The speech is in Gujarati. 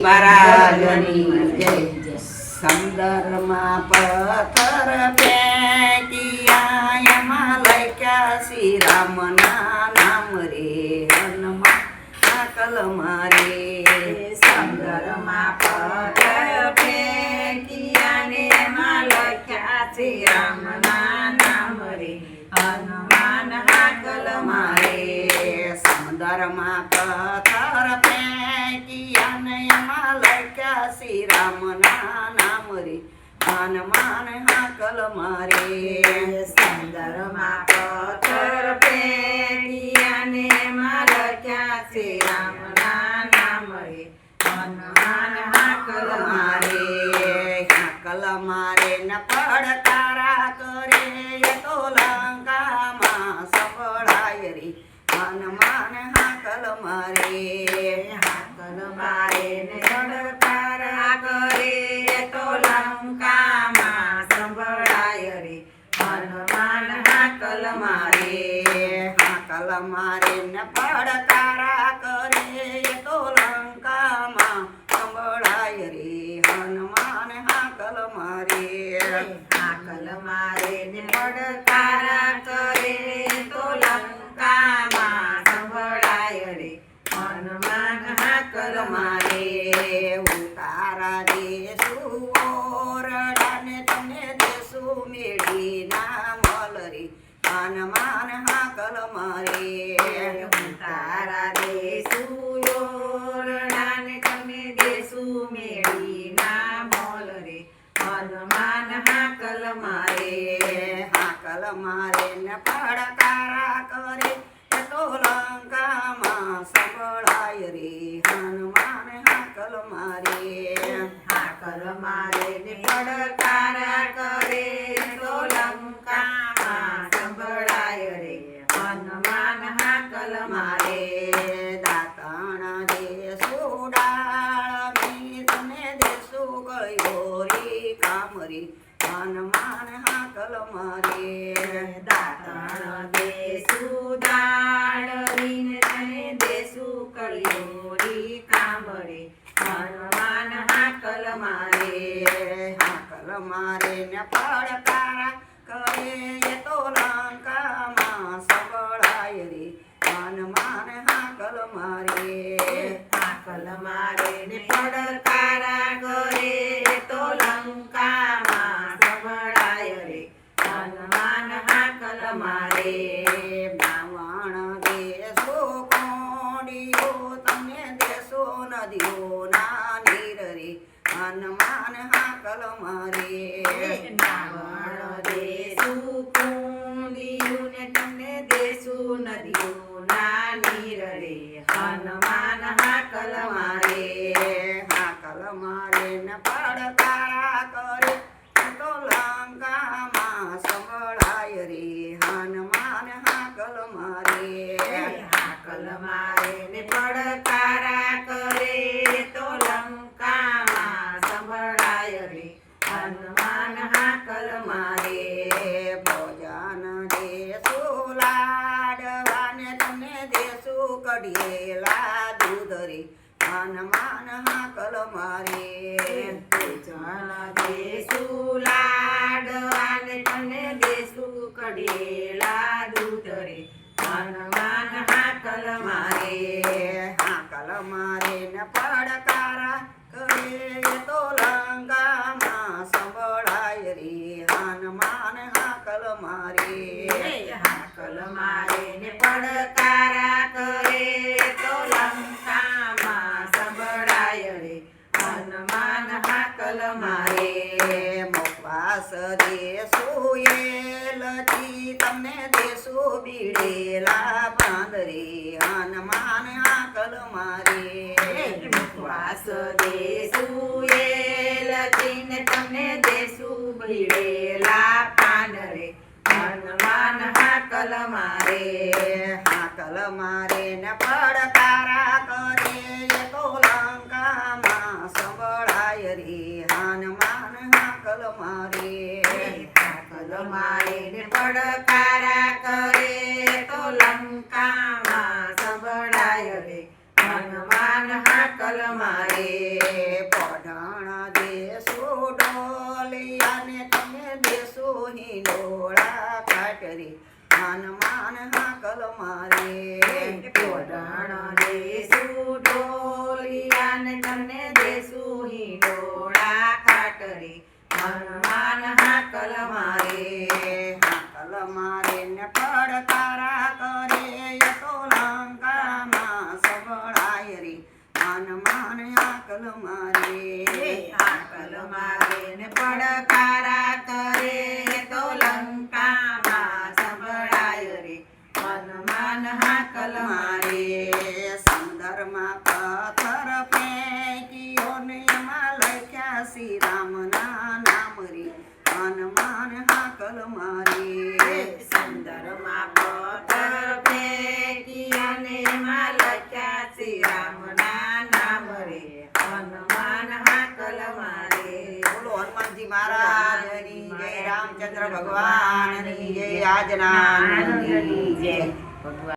મહારાજની જય. સમુદ્રમાં પથ્થર ફેંક્યા, એમાં લખ્યા શ્રી રામના નામ રે. હનુમાન કલમા રે. સમુદ્રમાં પથ્થર ફેંક્યા ને એમાં લખ્યા શ્રી રામના નામ રે. હનુમાન કલમા રે. સમુદ્રમાં પથ્થર ફેંક્યા ને એમાં લખ્યા શ્રી રામના નામ રે. હનુમાન કલમા રે. સમુદ્રમાં પથ્થર ફેંક્યા ને એમાં લખ્યા શ્રી રામના નામ રે. હનુમાન કલમા રે. કલમા રે ન પડકારા કરે, એ તો લંકામાં સફળાય રે. હનુમાન કલમા રે. કલમા રે ને પડકારા કરે તો લંકામાં સંભળાય રે. હનુમાન કલમા રે. કલમા રે ન પડકારા કરે, એ તો લંકામાં સંભળાય રે. હનુમાન કલમા રે. કલમા રે ને પડકારા કરે તો લંકામાં સંભળાય રે. હનુમાન કલમા રે. ઉતારા દેશું ઓરડાને, તમને દેશું મેળી ના મલ રે. હનુમાન કલમા રે. તારા દેશું ઓરડાને તમે દેશું મેળી ના મોલ રે. હનુમાન કલમા રે. કલમા રે ન પડકારા કરે, એ તો લંકામાં સંભળાય રે. હનુમાન કલમા રે. કલમા રે ને પડકારા કરે તો લંકામાં સંભળાય રે. હનુમાન કલમા રે. દાતણ દેશું ડાળમી, તમને દેશું ગળ્યોરી કામરી. હનુમાન કલમા રે. દાતણ દેશું દાળવીને તને દેશું કળિયોરી કામરે. હનુમાન કલમા રે. કલમા રે ન પડકારા કરે, એ તો લંકામાં સંભળાય રે. હનુમાન કલમા રે. કલમા રે ને પડકારા કરે તો લંકામાં સંભળાય રે. હનુમાન કલમા રે. બ્રાહ્મણ દેશો કોડીઓ, તમને દેશો નદીઓ ના નીર રે. હનુમાન કલમા રે. નાવણ દેશું કુંડિયું ને તમને દેશું નદીઓ ના નીર રે. હનુમાન કલમા રે. કલમા રે ન પડકારા કરે, તો લંકામાં સંભળાય રે. હનુમાન કલમા રે. કલમા રે ને પડકારા કરે તો લંકામાં સંભળાય રે. હનુમાન કલમા રે. ભોજન દેશું લાડવાને, તમને દેશું કઢિયેલા દૂધ રે. હનુમાન કલમા રે. જન દેશું લાડવાને તને દેશું કઢેલા દૂધ રે. હનુમાન કલમા રે. કલમા રે ન પડકારા કરે, એ તો લંકામાં સંભળાય રે. હનુમાન કલમા રે. કલમા રે ને પડકારા કરે તો લંકામાં સંભળાય રે. હનુમાન કલમા રે. મુખવાસ દેશું એલચી, તમને દેશું બીડેલા પાંદરે. હનુમાન કલમા રે. વાસ દેશું એલચીને તમને દેશું ભીડેલા પાન રે. હનુમાન કલમા રે. કલમા રે ન પડકારા કરે, એ તો લંકામાં સંભળાય રે. હનુમાન કલમા રે. કલમા રે ને પડકારા કરે તો લંકામાં સંભળાય રે. હનુમાન હાકલ મારે તમને દેશું હિંડોળા ખાટરે હનુમાન હાકલ મારે હાકલ મારે ને પડકારા કરે એ તો લંકામાં સંભળાય રે હનુમાન હાકલ મારે હાકલ મારે ને પડકારા કરે તો લંકામાં સંભળાય રે હનુમાન હાકલ મારે સંદરમાં પથ્થર ફેંક્યો ને એમાં લખ્યા શ્રી રામના નામ રે હનુમાન હાકલ મારે સંદરમાં પથ્થર ફેંકી અને એમાં લખ્યા શ્રી રામના નામ રે હનુમાન હાકલ મારે બોલો હનુમાનજી મહારાજની જય રામચંદ્ર ભગવાનની જય આજના આનંદની જય ભગવાન